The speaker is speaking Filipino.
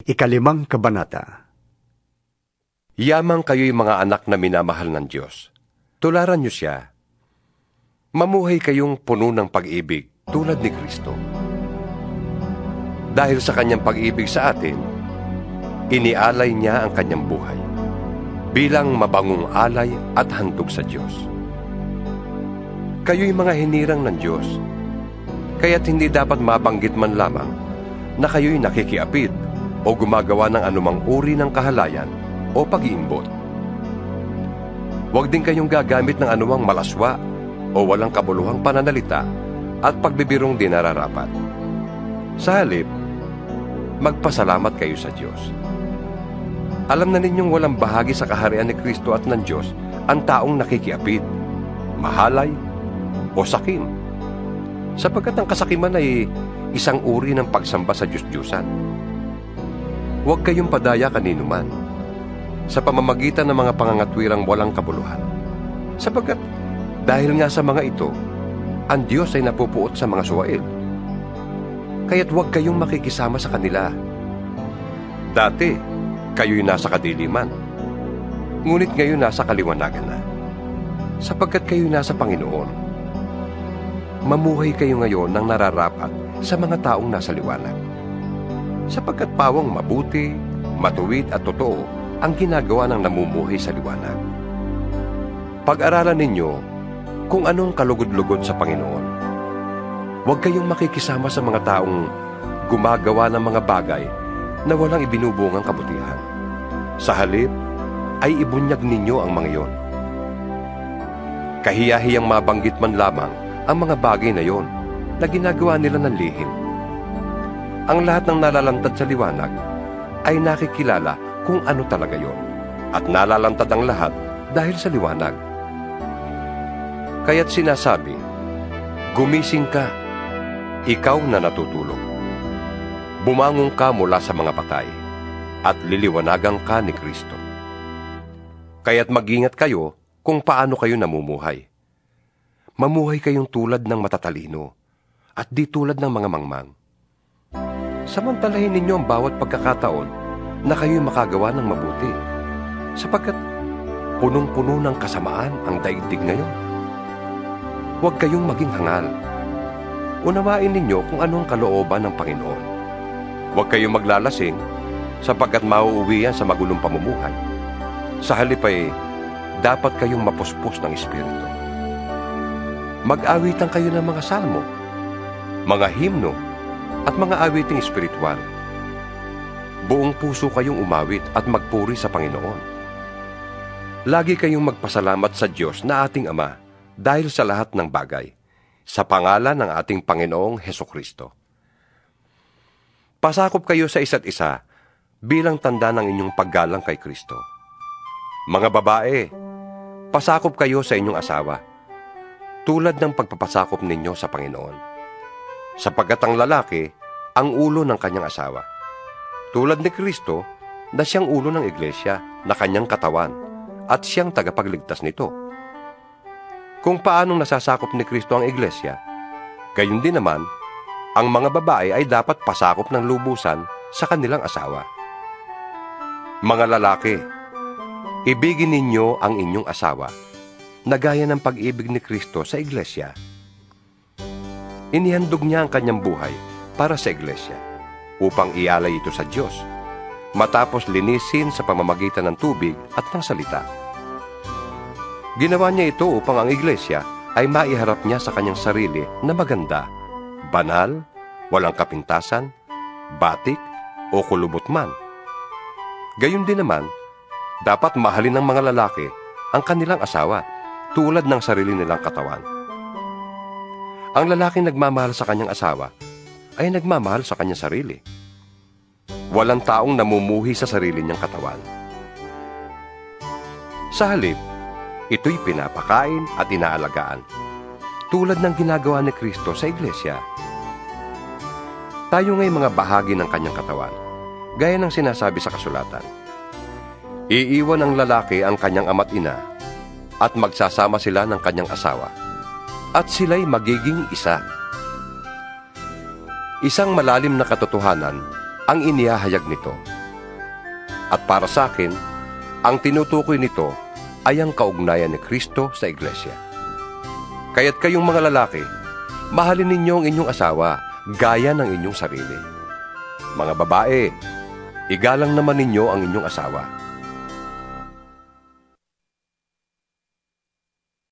5 kabanata. Yamang kayo'y mga anak na minamahal ng Diyos. Tularan niyo siya. Mamuhay kayong puno ng pag-ibig tulad ni Kristo. Dahil sa kanyang pag-ibig sa atin, inialay niya ang kanyang buhay bilang mabangong alay at handog sa Diyos. Kayo'y mga hinirang ng Diyos, kaya't hindi dapat mabanggit man lamang na kayo'y nakikiapid o gumagawa ng anumang uri ng kahalayan o pag-iimbot. Huwag din kayong gagamit ng anumang malaswa o walang kabuluhang pananalita at pagbibirong di nararapat. Sa halip, magpasalamat kayo sa Diyos. Alam na ninyong walang bahagi sa kaharian ni Kristo at ng Diyos ang taong nakikiapid, mahalay, o sakim, sapagkat ang kasakiman ay isang uri ng pagsamba sa Diyos-Diyusan. Huwag kayong padaya kanino man sa pamamagitan ng mga pangangatwirang walang kabuluhan, sapagkat dahil nga sa mga ito, ang Diyos ay napupuot sa mga suwail. Kaya't huwag kayong makikisama sa kanila. Dati, kayo'y nasa kadiliman, ngunit ngayon nasa kaliwanagan na, sapagkat kayo'y nasa Panginoon. Mamuhay kayo ngayon ng nararapat sa mga taong nasa liwanag, sapagkat pawang mabuti, matuwid at totoo ang ginagawa ng namumuhay sa liwanag. Pag-aralan ninyo kung anong kalugod-lugod sa Panginoon. Huwag kayong makikisama sa mga taong gumagawa ng mga bagay na walang ibinubungang kabutihan. Sa halip, ay ibunyag ninyo ang mga iyon. Kahiya-hiyang mabanggit man lamang ang mga bagay na iyon na ginagawa nila ng lihim. Ang lahat ng nalalantad sa liwanag ay nakikilala kung ano talaga iyon, at nalalantad ang lahat dahil sa liwanag. Kaya't sinasabi, gumising ka, ikaw na natutulog. Bumangon ka mula sa mga patay, at liliwanagan ka ni Kristo. Kaya't mag-ingat kayo kung paano kayo namumuhay. Mamuhay kayong tulad ng matatalino, at di tulad ng mga mangmang. Samantalahin ninyo ang bawat pagkakataon na kayo'y makagawa ng mabuti, sapagkat punong-puno ng kasamaan ang daigdig ngayon. Huwag kayong maging hangal. Unawain ninyo kung ano ang kalooban ng Panginoon. Huwag kayong maglalasing, sapagkat mauuwi yan sa magulong pamumuhay. Sa halip ay dapat kayong mapuspos ng Espiritu. Mag-awitan kayo ng mga salmo, mga himno, at mga awiting espiritual. Buong puso kayong umawit at magpuri sa Panginoon. Lagi kayong magpasalamat sa Diyos na ating Ama dahil sa lahat ng bagay, sa pangalan ng ating Panginoong Hesukristo. Pasakop kayo sa isa't isa bilang tanda ng inyong paggalang kay Kristo. Mga babae, pasakop kayo sa inyong asawa, tulad ng pagpapasakop ninyo sa Panginoon. Sapagkat ang lalaki, ang ulo ng kanyang asawa, tulad ni Kristo na siyang ulo ng iglesia na kanyang katawan, at siyang tagapagligtas nito. Kung paanong nasasakop ni Kristo ang iglesia, gayon din naman, ang mga babae ay dapat pasakop ng lubusan sa kanilang asawa. Mga lalaki, ibigin ninyo ang inyong asawa na gaya ng pag-ibig ni Kristo sa iglesia. Inihandog niya ang kanyang buhay para sa iglesia upang ialay ito sa Diyos, matapos linisin sa pamamagitan ng tubig at ng salita. Ginawa niya ito upang ang iglesia ay maiharap niya sa kanyang sarili na maganda, banal, walang kapintasan, batik, o kulubot man. Gayon din naman, dapat mahalin ng mga lalaki ang kanilang asawa tulad ng sarili nilang katawan. Ang lalaking nagmamahal sa kanyang asawa ay nagmamahal sa kanyang sarili. Walang taong namumuhi sa sarili niyang katawan. Sa halip, ito'y pinapakain at inaalagaan, tulad ng ginagawa ni Kristo sa iglesia. Tayo nga'y mga bahagi ng kanyang katawan, gaya ng sinasabi sa kasulatan. Iiwan ng lalaki ang kanyang ama't ina, at magsasama sila ng kanyang asawa, at sila'y magiging isa. Isang malalim na katotohanan ang inihahayag nito. At para sa akin, ang tinutukoy nito ay ang kaugnayan ni Kristo sa iglesia. Kaya't kayong mga lalaki, mahalin ninyo ang inyong asawa gaya ng inyong sarili. Mga babae, igalang naman ninyo ang inyong asawa.